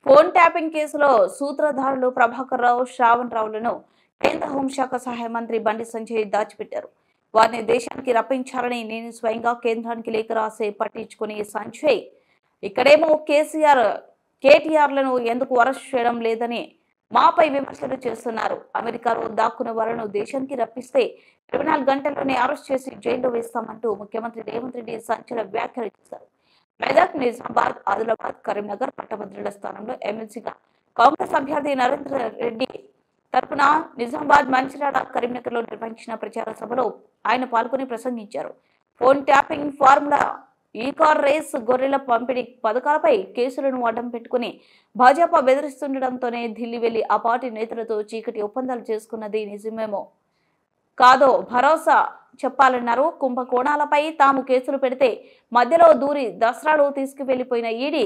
Phone tapping కేసులో సూత్రధారులు ప్రభాకర్ రావు, శ్రావణ్ రావులను కేంద్ర హోంశాఖ సహాయ మంత్రి బండి సంజయ్ దాచిపెట్టారు. వారిని దేశానికి రప్పించాలని నేను స్వయంగా కేంద్రానికి లేఖ రాసి పట్టించుకుని సంజయ్ ఇక్కడేమో కేటీఆర్లను ఎందుకు అరెస్ట్ చేయడం లేదని మాపై విమర్శలు చేస్తున్నారు. అమెరికాలో దాక్కున్న వారిని దేశానికి రప్పిస్తే 24 గంటల్లోనే అరెస్ట్ చేసి జైల్లో వేస్తామంటూ ముఖ్యమంత్రి రేవంత్ రెడ్డి సంచలన వ్యాఖ్యలు చేశారు. మెదక్, నిజామాబాద్, ఆదిలాబాద్, కరీంనగర్ పట్టభద్రుల స్థానంలో ఎమ్మెల్సీగా కాంగ్రెస్ అభ్యర్థి నరేంద్ర రెడ్డి తరపున నిజామాబాద్, మంచిర్యాల, కరీంనగర్లో నిర్వహించిన ప్రచార సభలో ఆయన పాల్గొని ప్రసంగించారు. ఫోన్ ట్యాపింగ్, ఫార్ములా ఈ-కార్ రేస్, గొర్రెల పంపిణీ పథకాలపై కేసులను అడ్డం పెట్టుకుని భాజపా బెదిరిస్తుండటంతోనే ఢిల్లీ వెళ్లి ఆ పార్టీ నేతలతో చీకటి ఒప్పందాలు చేసుకున్నది నిజమేమో కాదో భరోసా చెప్పాలన్నారు. కుంభకోణాలపై తాము కేసులు పెడితే మధ్యలో దూరి దసరాలో తీసుకువెళ్లిపోయిన ఈడీ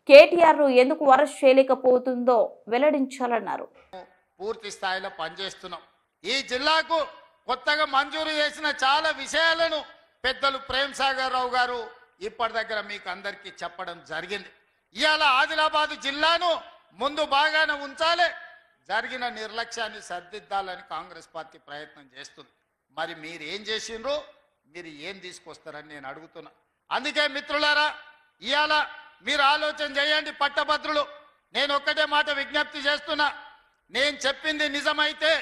కేటీఆర్ను ఎందుకు అరెస్ట్ చేయలేకపోతుందో వెల్లడించాలన్నారు. పూర్తి స్థాయిలో పనిచేస్తున్నాం. ఈ జిల్లాకు కొత్తగా మంజూరు చేసిన చాలా విషయాలను పెద్దలు ప్రేమ్ సాగర్ రావు గారు ఇప్పటి దగ్గర మీకు అందరికీ చెప్పడం జరిగింది. ఇవాళ ఆదిలాబాద్ జిల్లాను ముందు బాగానే ఉంచాలి, జరిగిన నిర్లక్ష్యాన్ని సరిదిద్దాలని కాంగ్రెస్ పార్టీ ప్రయత్నం చేస్తుంది. మరి మీరు ఏం చేసిండ్రు, మీరు ఏం తీసుకొస్తారని నేను అడుగుతున్నా. అందుకే మిత్రులారా, ఇవాళ మీరు ఆలోచన చేయండి. పట్టభద్రులు, నేను ఒక్కటే మాట విజ్ఞప్తి చేస్తున్నా. నేను చెప్పింది నిజమైతే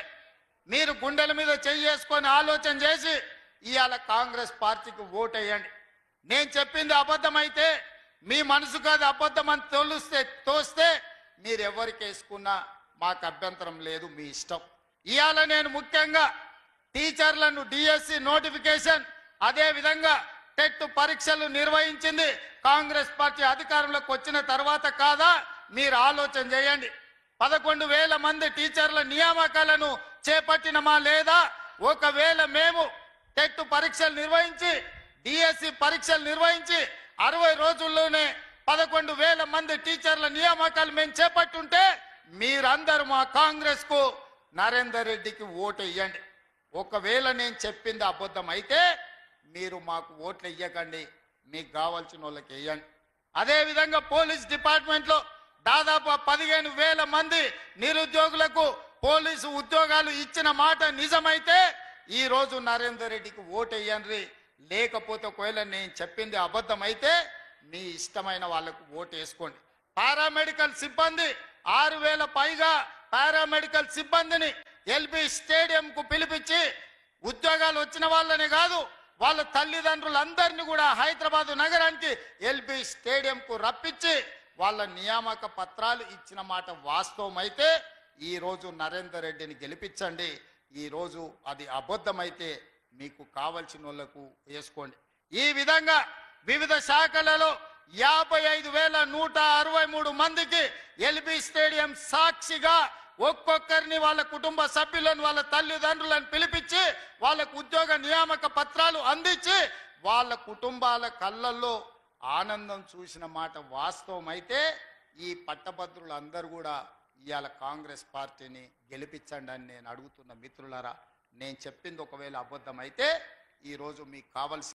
మీరు గుండెల మీద చేసుకొని ఆలోచన చేసి ఇవాళ కాంగ్రెస్ పార్టీకి ఓటేయండి. నేను చెప్పింది అబద్ధమైతే మీ మనసుకు అది అబద్ధం అని తోస్తే మీరు ఎవరికి వేసుకున్నా మాకు అభ్యంతరం లేదు, మీ ఇష్టం. ఇవాళ నేను ముఖ్యంగా టీచర్లను డిఎస్సి నోటిఫికేషన్, అదే విధంగా టెట్ పరీక్షలు నిర్వహించింది కాంగ్రెస్ పార్టీ అధికారంలోకి వచ్చిన తర్వాత కాదా? మీరు ఆలోచన చేయండి. 11,000 మంది టీచర్ల నియామకాలను చేపట్టినమా లేదా? ఒకవేళ మేము టెట్ పరీక్షలు నిర్వహించి డిఎస్సి పరీక్షలు నిర్వహించి 60 రోజుల్లోనే 11,000 మంది టీచర్ల నియామకాలు మేము చేపట్టుంటే మీరందరూ మా కాంగ్రెస్ కు నరేందర్ రెడ్డికి ఓటు ఇవ్వండి. ఒకవేళ నేను చెప్పింది అబద్ధం అయితే మీరు మాకు ఓట్లు ఇవ్వకండి, మీకు కావాల్సిన వాళ్ళకి ఇవ్వండి. అదేవిధంగా పోలీస్ డిపార్ట్మెంట్లో దాదాపు 15,000 మంది నిరుద్యోగులకు పోలీసు ఉద్యోగాలు ఇచ్చిన మాట నిజమైతే ఈ రోజు నరేందర్ రెడ్డికి ఓటు వేయండి. లేకపోతే ఒకవేళ నేను చెప్పింది అబద్ధం అయితే మీ ఇష్టమైన వాళ్ళకు ఓటు వేసుకోండి. పారామెడికల్ సిబ్బంది 6,000 పైగా పారామెడికల్ సిబ్బందిని ఎల్బీ స్టేడియంకు పిలిపించి ఉద్యోగాలు వచ్చిన వాళ్ళనే కాదు, వాళ్ళ తల్లిదండ్రులందరినీ కూడా హైదరాబాద్ నగరానికి ఎల్బీ స్టేడియంకు రప్పించి వాళ్ళ నియామక పత్రాలు ఇచ్చిన మాట వాస్తవమైతే ఈ రోజు నరేందర్ రెడ్డిని గెలిపించండి. ఈ రోజు అది అబద్ధమైతే మీకు కావాల్సిన వాళ్ళకు వేసుకోండి. ఈ విధంగా వివిధ శాఖలలో 55,163 మందికి ఎల్బీ స్టేడియం సాక్షిగా ఒక్కొక్కరిని వాళ్ళ కుటుంబ సభ్యులను వాళ్ళ తల్లిదండ్రులను పిలిపించి వాళ్ళకు ఉద్యోగ నియామక పత్రాలు అందించి వాళ్ళ కుటుంబాల కళ్ళల్లో ఆనందం చూసిన మాట వాస్తవమైతే ఈ పట్టభద్రులందరూ కూడా ఇవాళ కాంగ్రెస్ పార్టీని గెలిపించండి అని నేను అడుగుతున్న మిత్రులారా. నేను చెప్పింది ఒకవేళ అబద్ధం అయితే ఈరోజు మీకు కావాల్సిన